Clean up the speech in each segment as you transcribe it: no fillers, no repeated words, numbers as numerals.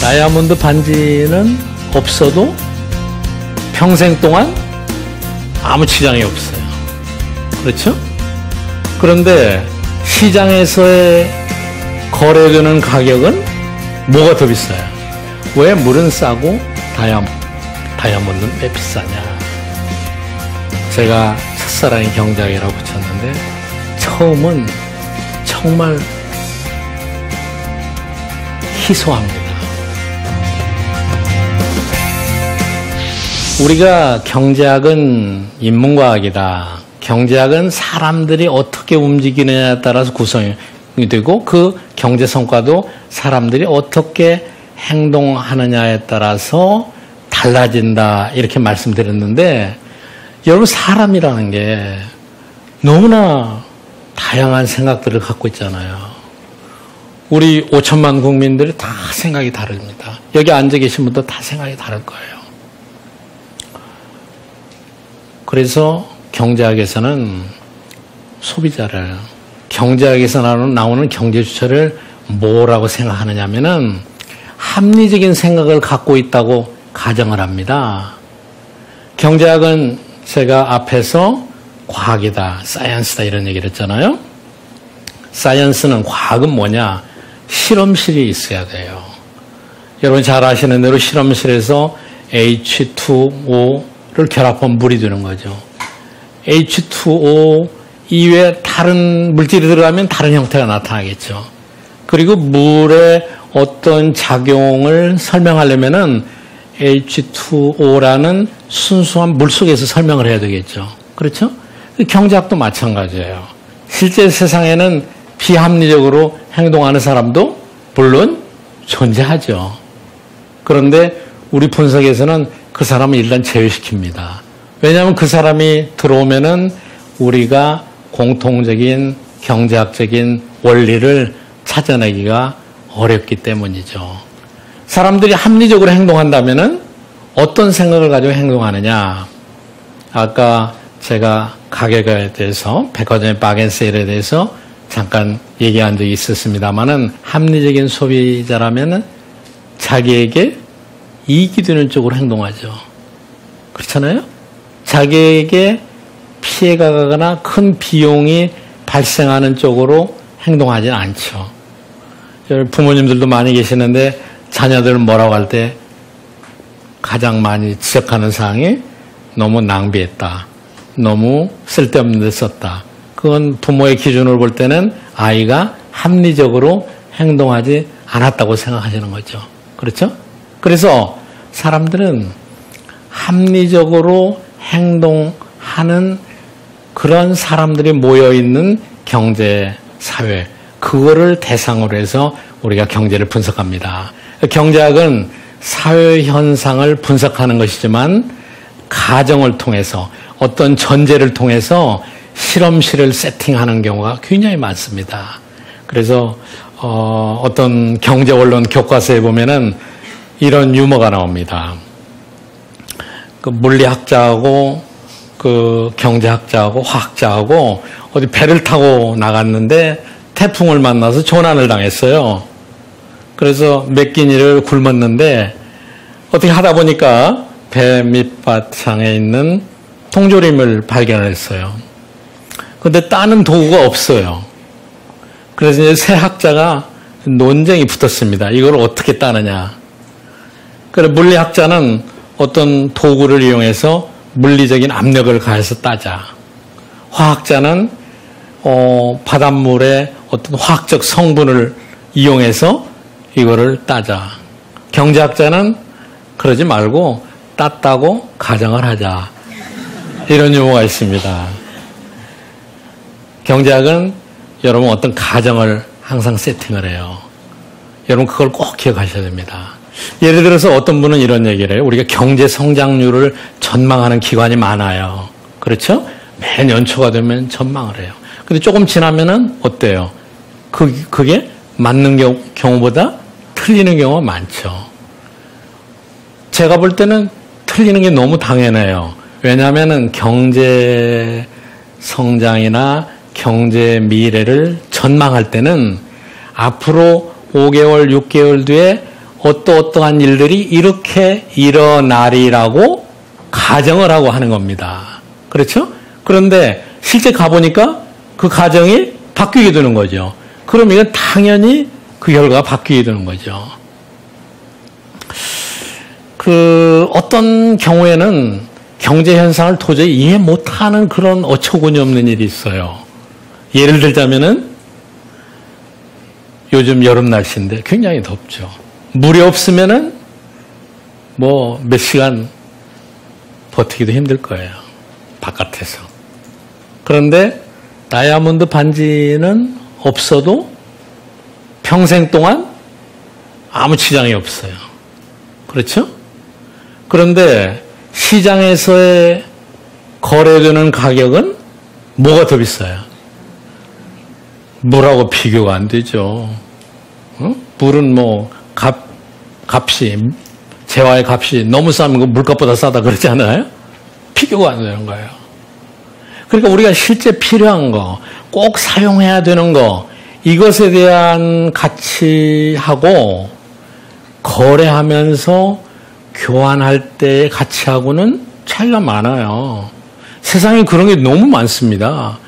다이아몬드 반지는 없어도 평생 동안 아무 지장이 없어요. 그렇죠? 그런데 시장에서의 거래되는 가격은 뭐가 더 비싸요? 왜 물은 싸고 다이아몬드는 왜 비싸냐? 제가 첫사랑이 경제학이라고 붙였는데 처음은 정말 희소합니다. 우리가 경제학은 인문과학이다. 경제학은 사람들이 어떻게 움직이느냐에 따라서 구성이 되고 그 경제 성과도 사람들이 어떻게 행동하느냐에 따라서 달라진다. 이렇게 말씀드렸는데 여러분 사람이라는 게 너무나 다양한 생각들을 갖고 있잖아요. 우리 5천만 국민들이 다 생각이 다릅니다. 여기 앉아 계신 분도 다 생각이 다를 거예요. 그래서 경제학에서는 소비자를, 경제학에서 나오는 경제 주체를 뭐라고 생각하느냐면은 합리적인 생각을 갖고 있다고 가정을 합니다. 경제학은 제가 앞에서 과학이다, 사이언스다 이런 얘기를 했잖아요. 사이언스는 과학은 뭐냐? 실험실이 있어야 돼요. 여러분 잘 아시는 대로 실험실에서 H2O를 결합하면 물이 되는 거죠. H2O 이외에 다른 물질이 들어가면 다른 형태가 나타나겠죠. 그리고 물의 어떤 작용을 설명하려면은 H2O라는 순수한 물 속에서 설명을 해야 되겠죠. 그렇죠? 경제학도 마찬가지예요. 실제 세상에는 비합리적으로 행동하는 사람도 물론 존재하죠. 그런데 우리 분석에서는 그 사람을 일단 제외시킵니다. 왜냐하면 그 사람이 들어오면은 우리가 공통적인 경제학적인 원리를 찾아내기가 어렵기 때문이죠. 사람들이 합리적으로 행동한다면은 어떤 생각을 가지고 행동하느냐? 아까 제가 가격에 대해서 백화점의 바겐세일에 대해서 잠깐 얘기한 적이 있었습니다만은 합리적인 소비자라면은 자기에게 이익이 되는 쪽으로 행동하죠. 그렇잖아요? 자기에게 피해가 가거나 큰 비용이 발생하는 쪽으로 행동하지는 않죠. 부모님들도 많이 계시는데 자녀들을 뭐라고 할 때 가장 많이 지적하는 사항이 너무 낭비했다. 너무 쓸데없는 데 썼다. 그건 부모의 기준으로 볼 때는 아이가 합리적으로 행동하지 않았다고 생각하시는 거죠. 그렇죠? 그래서 사람들은 합리적으로 행동하는 그런 사람들이 모여있는 경제, 사회, 그거를 대상으로 해서 우리가 경제를 분석합니다. 경제학은 사회 현상을 분석하는 것이지만 가정을 통해서 어떤 전제를 통해서 실험실을 세팅하는 경우가 굉장히 많습니다. 그래서 어떤 경제 원론 교과서에 보면은 이런 유머가 나옵니다. 그 물리학자하고 그 경제학자하고 화학자하고 어디 배를 타고 나갔는데 태풍을 만나서 조난을 당했어요. 그래서 몇 끼니를 굶었는데 어떻게 하다 보니까 배 밑바탕에 있는 통조림을 발견했어요. 그런데 따는 도구가 없어요. 그래서 이제 세 학자가 논쟁이 붙었습니다. 이걸 어떻게 따느냐. 그래서 물리학자는 어떤 도구를 이용해서 물리적인 압력을 가해서 따자. 화학자는 바닷물에 어떤 화학적 성분을 이용해서 이거를 따자. 경제학자는 그러지 말고 땄다고 가정을 하자. 이런 유머가 있습니다. 경제학은 여러분 어떤 가정을 항상 세팅을 해요. 여러분 그걸 꼭 기억하셔야 됩니다. 예를 들어서 어떤 분은 이런 얘기를 해요. 우리가 경제 성장률을 전망하는 기관이 많아요. 그렇죠? 매년 연초가 되면 전망을 해요. 근데 조금 지나면은 어때요? 그게 맞는 경우보다 틀리는 경우가 많죠. 제가 볼 때는 틀리는 게 너무 당연해요. 왜냐하면은 경제 성장이나 경제 미래를 전망할 때는 앞으로 5개월, 6개월 뒤에 어떠어떠한 일들이 이렇게 일어나리라고 가정을 하고 하는 겁니다. 그렇죠? 그런데 실제 가보니까 그 가정이 바뀌게 되는 거죠. 그럼 이건 당연히 그 결과가 바뀌게 되는 거죠. 어떤 경우에는 경제 현상을 도저히 이해 못하는 그런 어처구니 없는 일이 있어요. 예를 들자면은 요즘 여름 날씨인데 굉장히 덥죠. 물이 없으면은 뭐 몇 시간 버티기도 힘들 거예요. 바깥에서. 그런데 다이아몬드 반지는 없어도 평생 동안 아무 지장이 없어요. 그렇죠? 그런데 시장에서의 거래되는 가격은 뭐가 더 비싸요? 물하고 비교가 안 되죠. 물은 뭐 값이 재화의 값이 너무 싸면 물값보다 싸다 그러지 않아요? 비교가 안 되는 거예요. 그러니까 우리가 실제 필요한 거, 꼭 사용해야 되는 거, 이것에 대한 가치하고 거래하면서 교환할 때의 가치하고는 차이가 많아요. 세상에 그런 게 너무 많습니다.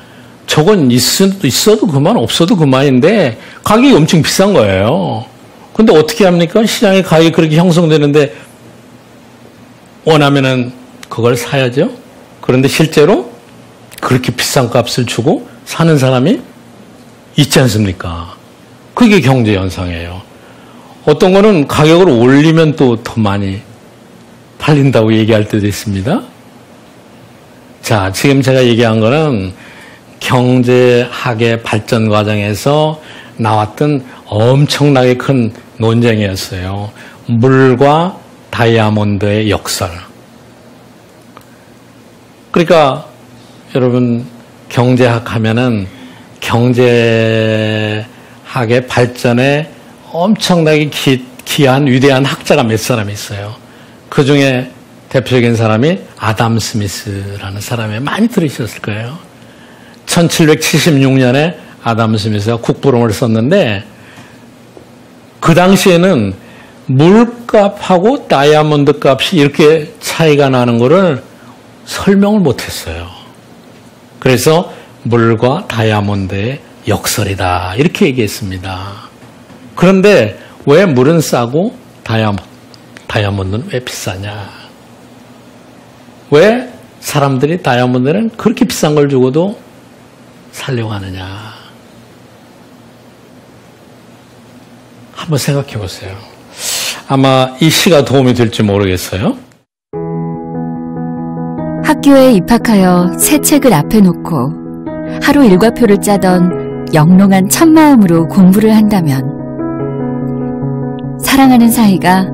저건 있어도 그만, 없어도 그만인데 가격이 엄청 비싼 거예요. 근데 어떻게 합니까? 시장에 가격이 그렇게 형성되는데 원하면은 그걸 사야죠. 그런데 실제로 그렇게 비싼 값을 주고 사는 사람이 있지 않습니까? 그게 경제 현상이에요. 어떤 거는 가격을 올리면 또 더 많이 팔린다고 얘기할 때도 있습니다. 자, 지금 제가 얘기한 거는 경제학의 발전 과정에서 나왔던 엄청나게 큰 논쟁이었어요. 물과 다이아몬드의 역설. 그러니까 여러분 경제학 하면은 경제학의 발전에 엄청나게 기한 위대한 학자가 몇 사람 있어요. 그 중에 대표적인 사람이 아담 스미스라는 사람이 많이 들으셨을 거예요. 1776년에 아담 스미스가 국부론을 썼는데 그 당시에는 물값하고 다이아몬드 값이 이렇게 차이가 나는 것을 설명을 못했어요. 그래서 물과 다이아몬드의 역설이다 이렇게 얘기했습니다. 그런데 왜 물은 싸고 다이아몬드는 왜 비싸냐? 왜 사람들이 다이아몬드는 그렇게 비싼 걸 주고도 살려고 하느냐? 한번 생각해 보세요. 아마 이 시가 도움이 될지 모르겠어요. 학교에 입학하여 새 책을 앞에 놓고 하루 일과표를 짜던 영롱한 첫마음으로 공부를 한다면, 사랑하는 사이가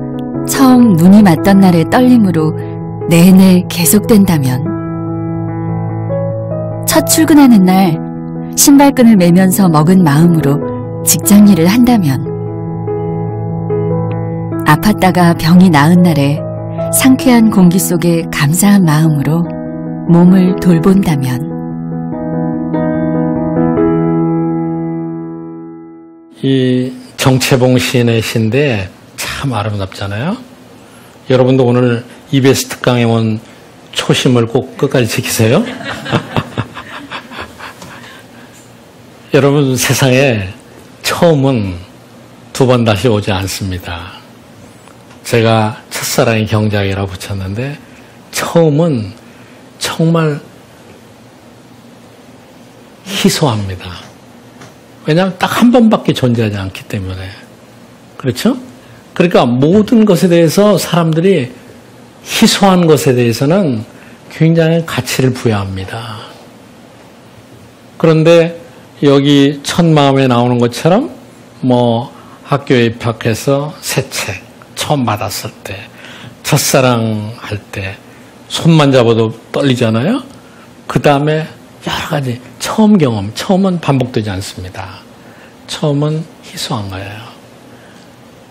처음 눈이 맞던 날의 떨림으로 내내 계속된다면, 첫 출근하는 날 신발끈을 매면서 먹은 마음으로 직장일을 한다면, 아팠다가 병이 나은 날에 상쾌한 공기 속에 감사한 마음으로 몸을 돌본다면, 이 정채봉 시인의 시인데 참 아름답잖아요. 여러분도 오늘 EBS 특강에 온 초심을 꼭 끝까지 지키세요. 여러분, 세상에 처음은 두 번 다시 오지 않습니다. 제가 첫사랑이 경제학이라고 붙였는데 처음은 정말 희소합니다. 왜냐하면 딱 한 번밖에 존재하지 않기 때문에. 그렇죠? 그러니까 모든 것에 대해서 사람들이 희소한 것에 대해서는 굉장히 가치를 부여합니다. 그런데 여기 첫 마음에 나오는 것처럼 뭐 학교에 입학해서 새 책 처음 받았을 때, 첫사랑 할 때 손만 잡아도 떨리잖아요. 그 다음에 여러 가지 처음 경험, 처음은 반복되지 않습니다. 처음은 희소한 거예요.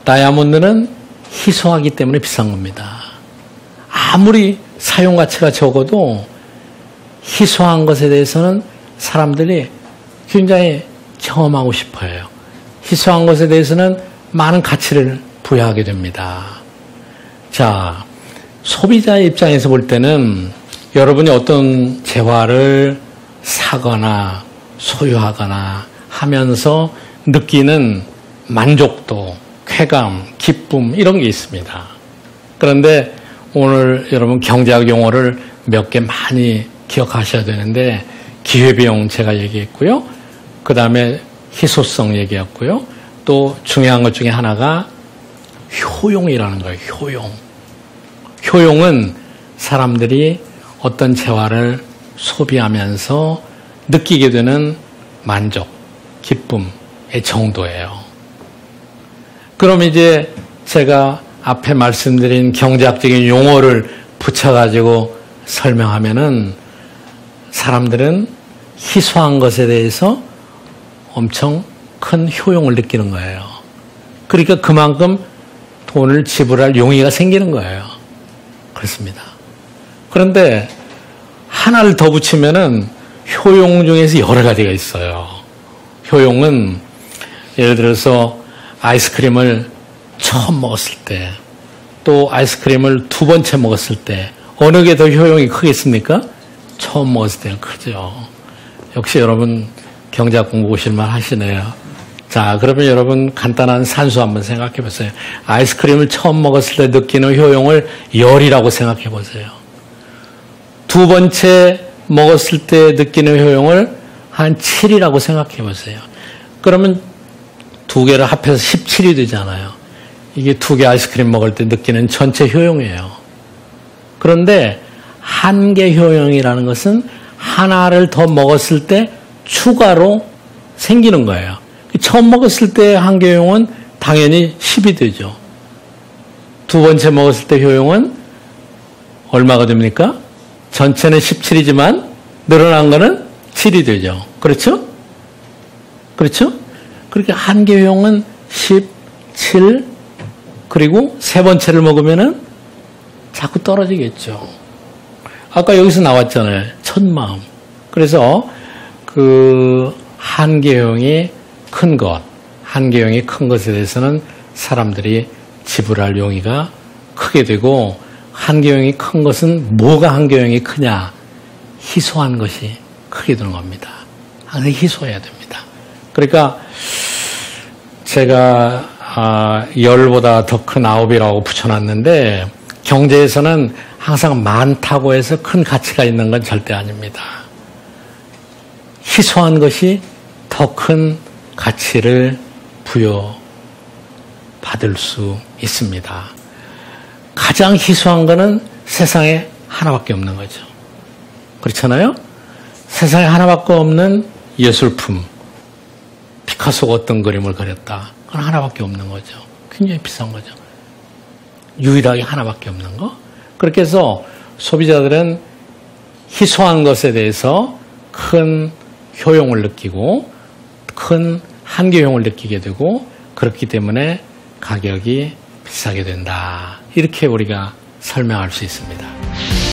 다이아몬드는 희소하기 때문에 비싼 겁니다. 아무리 사용 가치가 적어도 희소한 것에 대해서는 사람들이 굉장히 경험하고 싶어요. 희소한 것에 대해서는 많은 가치를 부여하게 됩니다. 자, 소비자의 입장에서 볼 때는 여러분이 어떤 재화를 사거나 소유하거나 하면서 느끼는 만족도, 쾌감, 기쁨 이런 게 있습니다. 그런데 오늘 여러분 경제학 용어를 몇 개 많이 기억하셔야 되는데 기회비용 제가 얘기했고요. 그 다음에 희소성 얘기했고요. 또 중요한 것 중에 하나가 효용이라는 거예요. 효용. 효용은 사람들이 어떤 재화를 소비하면서 느끼게 되는 만족, 기쁨의 정도예요. 그럼 이제 제가 앞에 말씀드린 경제학적인 용어를 붙여가지고 설명하면은 사람들은 희소한 것에 대해서 엄청 큰 효용을 느끼는 거예요. 그러니까 그만큼 돈을 지불할 용의가 생기는 거예요. 그렇습니다. 그런데 하나를 더 붙이면은 효용 중에서 여러 가지가 있어요. 효용은 예를 들어서 아이스크림을 처음 먹었을 때, 또 아이스크림을 두 번째 먹었을 때 어느 게 더 효용이 크겠습니까? 처음 먹었을 때는 크죠. 역시 여러분 경제학 공부 오실만 하시네요. 자, 그러면 여러분 간단한 산수 한번 생각해 보세요. 아이스크림을 처음 먹었을 때 느끼는 효용을 열이라고 생각해 보세요. 두 번째 먹었을 때 느끼는 효용을 한 7이라고 생각해 보세요. 그러면 두 개를 합해서 17이 되잖아요. 이게 두 개 아이스크림 먹을 때 느끼는 전체 효용이에요. 그런데 한 개 효용이라는 것은 하나를 더 먹었을 때 추가로 생기는 거예요. 처음 먹었을 때 한 개 효용은 당연히 10이 되죠. 두 번째 먹었을 때 효용은 얼마가 됩니까? 전체는 17이지만 늘어난 거는 7이 되죠. 그렇죠? 그렇죠? 그렇게 한 개 효용은 17, 그리고 세 번째를 먹으면은 자꾸 떨어지겠죠. 아까 여기서 나왔잖아요. 천마음. 그래서 그 한계용이 큰 것, 한계용이 큰 것에 대해서는 사람들이 지불할 용의가 크게 되고, 한계용이 큰 것은 뭐가 한계용이 크냐? 희소한 것이 크게 되는 겁니다. 항상 희소해야 됩니다. 그러니까 제가 열보다 더 큰 아홉이라고 붙여놨는데, 경제에서는 항상 많다고 해서 큰 가치가 있는 건 절대 아닙니다. 희소한 것이 더 큰 가치를 부여받을 수 있습니다. 가장 희소한 거는 세상에 하나밖에 없는 거죠. 그렇잖아요? 세상에 하나밖에 없는 예술품. 피카소가 어떤 그림을 그렸다. 그건 하나밖에 없는 거죠. 굉장히 비싼 거죠. 유일하게 하나밖에 없는 거. 그렇게 해서 소비자들은 희소한 것에 대해서 큰 효용을 느끼고 큰 한계용을 느끼게 되고, 그렇기 때문에 가격이 비싸게 된다. 이렇게 우리가 설명할 수 있습니다.